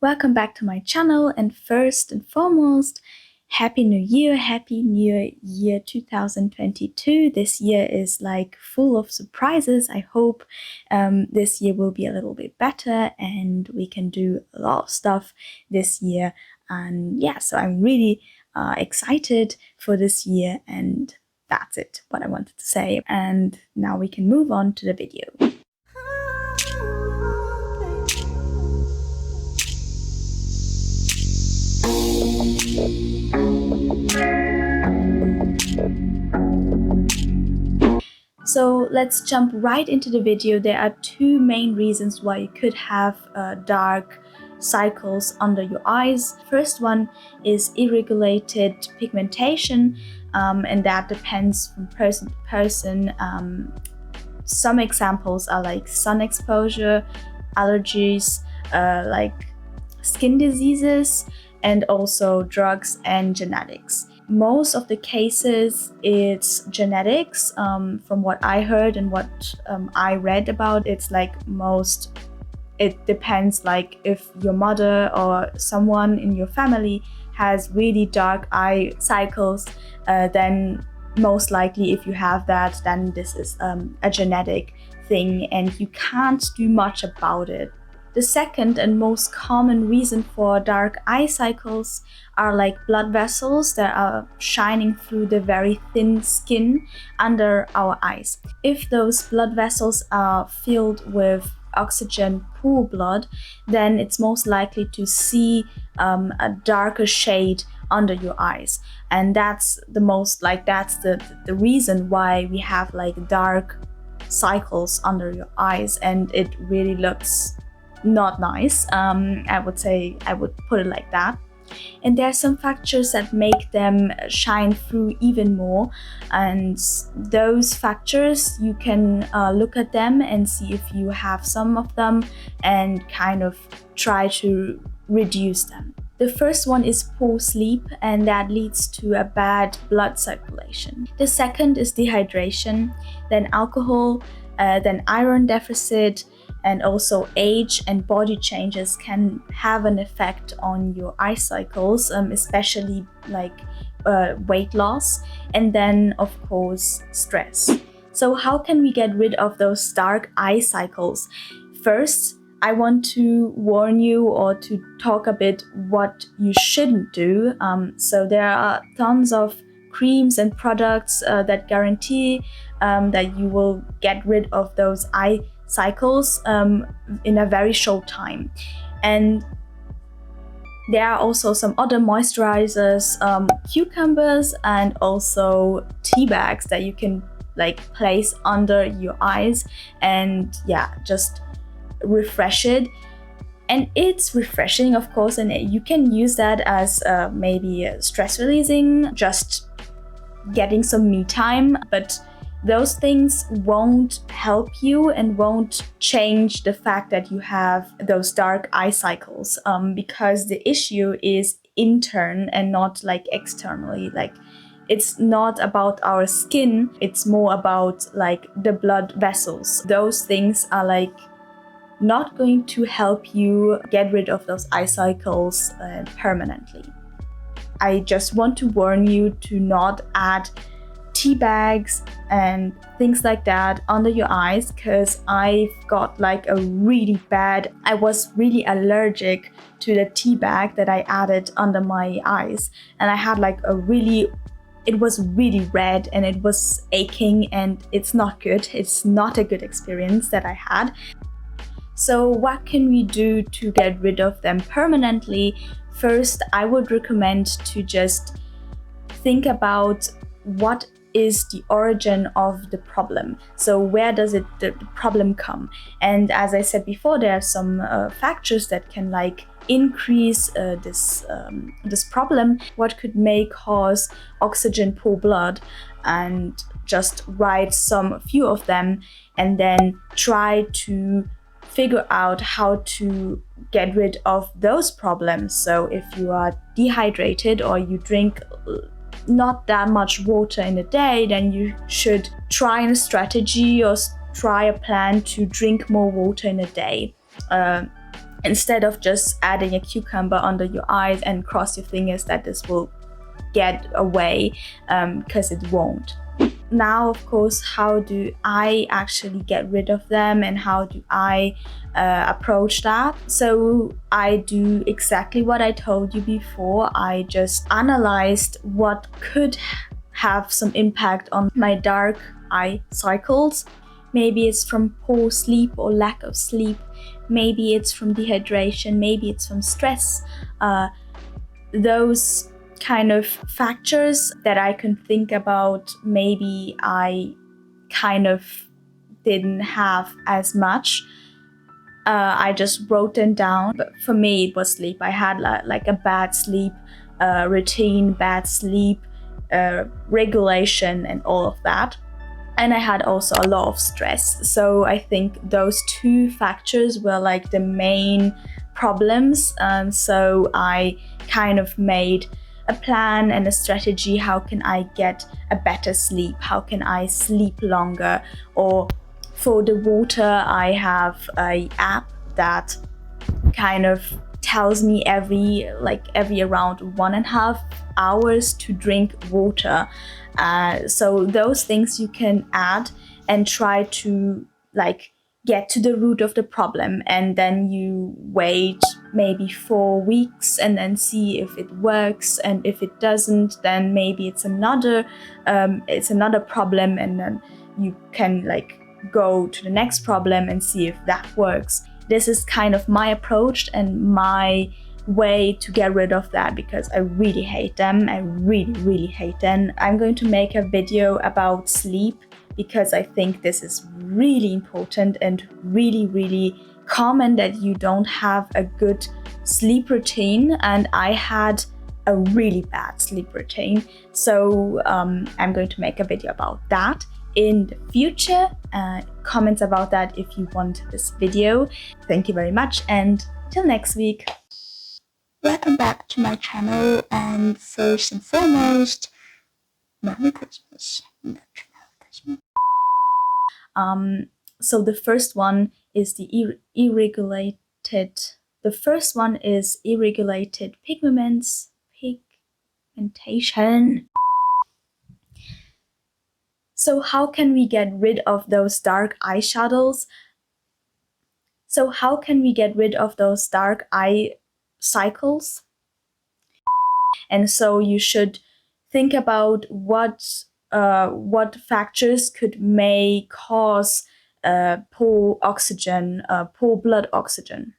Welcome back to my channel, and first and foremost, Happy New Year, Happy New Year 2022. This year is like full of surprises. I hope this year will be a little bit better and we can do a lot of stuff this year. And yeah, so I'm really excited for this year, and that's it, what I wanted to say. And now we can move on to the video. So let's jump right into the video. There are two main reasons why you could have dark cycles under your eyes. First one is irregulated pigmentation, and that depends from person to person. Some examples are like sun exposure, allergies, like skin diseases, and also drugs and genetics. Most of the cases it's genetics. From what I heard and what I read about, it's like it depends, like if your mother or someone in your family has really dark eye cycles, then most likely if you have that, then this is a genetic thing and you can't do much about it. The second and most common reason for dark eye cycles are like blood vessels that are shining through the very thin skin under our eyes. If those blood vessels are filled with oxygen poor blood, then it's most likely to see a darker shade under your eyes, and that's the reason why we have like dark cycles under your eyes, and it really looks not nice. I would put it like that. And there are some factors that make them shine through even more, and those factors you can look at them and see if you have some of them and kind of try to reduce them. The first one is poor sleep, and that leads to a bad blood circulation. The second is dehydration, then alcohol, then iron deficit, and also age and body changes can have an effect on your eye cycles, especially like weight loss, and then of course stress. So how can we get rid of those dark eye cycles? First, I want to warn you or to talk a bit what you shouldn't do. So there are tons of creams and products that guarantee that you will get rid of those eye cycles in a very short time. And there are also some other moisturizers, cucumbers, and also tea bags that you can like place under your eyes and yeah, just refresh it. And it's refreshing, of course, and you can use that as maybe stress releasing, just getting some me time, but those things won't help you and won't change the fact that you have those dark eye cycles, because the issue is intern and not like externally. Like it's not about our skin, it's more about like the blood vessels. Those things are like not going to help you get rid of those eye cycles permanently. I just want to warn you to not add tea bags and things like that under your eyes, because I've got like I was really allergic to the tea bag that I added under my eyes, and I had like it was really red and it was aching, and it's not good. It's not a good experience that I had. So what can we do to get rid of them permanently? First, I would recommend to just think about what is the origin of the problem. So where does the problem come? And as I said before, there are some factors that can like increase this problem. What could may cause oxygen poor blood? And just write a few of them and then try to figure out how to get rid of those problems. So if you are dehydrated or you drink not that much water in a day, then you should try a strategy or try a plan to drink more water in a day. instead of just adding a cucumber under your eyes and cross your fingers that this will get away, because it won't. Now, of course, how do I actually get rid of them and how do I approach that? So I do exactly what I told you before. I just analyzed what could have some impact on my dark eye cycles. Maybe it's from poor sleep or lack of sleep. Maybe it's from dehydration. Maybe it's from stress. Those kind of factors that I can think about, maybe I kind of didn't have as much. I just wrote them down. But for me, it was sleep. I had like a bad sleep routine, bad sleep regulation, and all of that. And I had also a lot of stress. So I think those two factors were like the main problems. So I kind of made a plan and a strategy. How can I get a better sleep? How can I sleep longer? Or for the water, I have an app that kind of tells me every around 1.5 hours to drink water. So those things you can add and try to like get to the root of the problem, and then you wait maybe 4 weeks and then see if it works, and if it doesn't, then maybe it's another problem, and then you can like go to the next problem and see if that works. This is kind of my approach and my way to get rid of that, because I really hate them. I really hate them. I'm going to make a video about sleep because I think this is really important and really common that you don't have a good sleep routine, and I had a really bad sleep routine. So I'm going to make a video about that in the future. Comments about that if you want this video. Thank you very much, and till next week. Welcome back to my channel, and first and foremost, Merry Christmas. Merry Christmas. So the first one is the irregulated. The first one is irregulated pigmentation. So how can we get rid of those dark eyeshadows? So how can we get rid of those dark eye cycles? And so you should think about what factors may cause poor blood oxygen.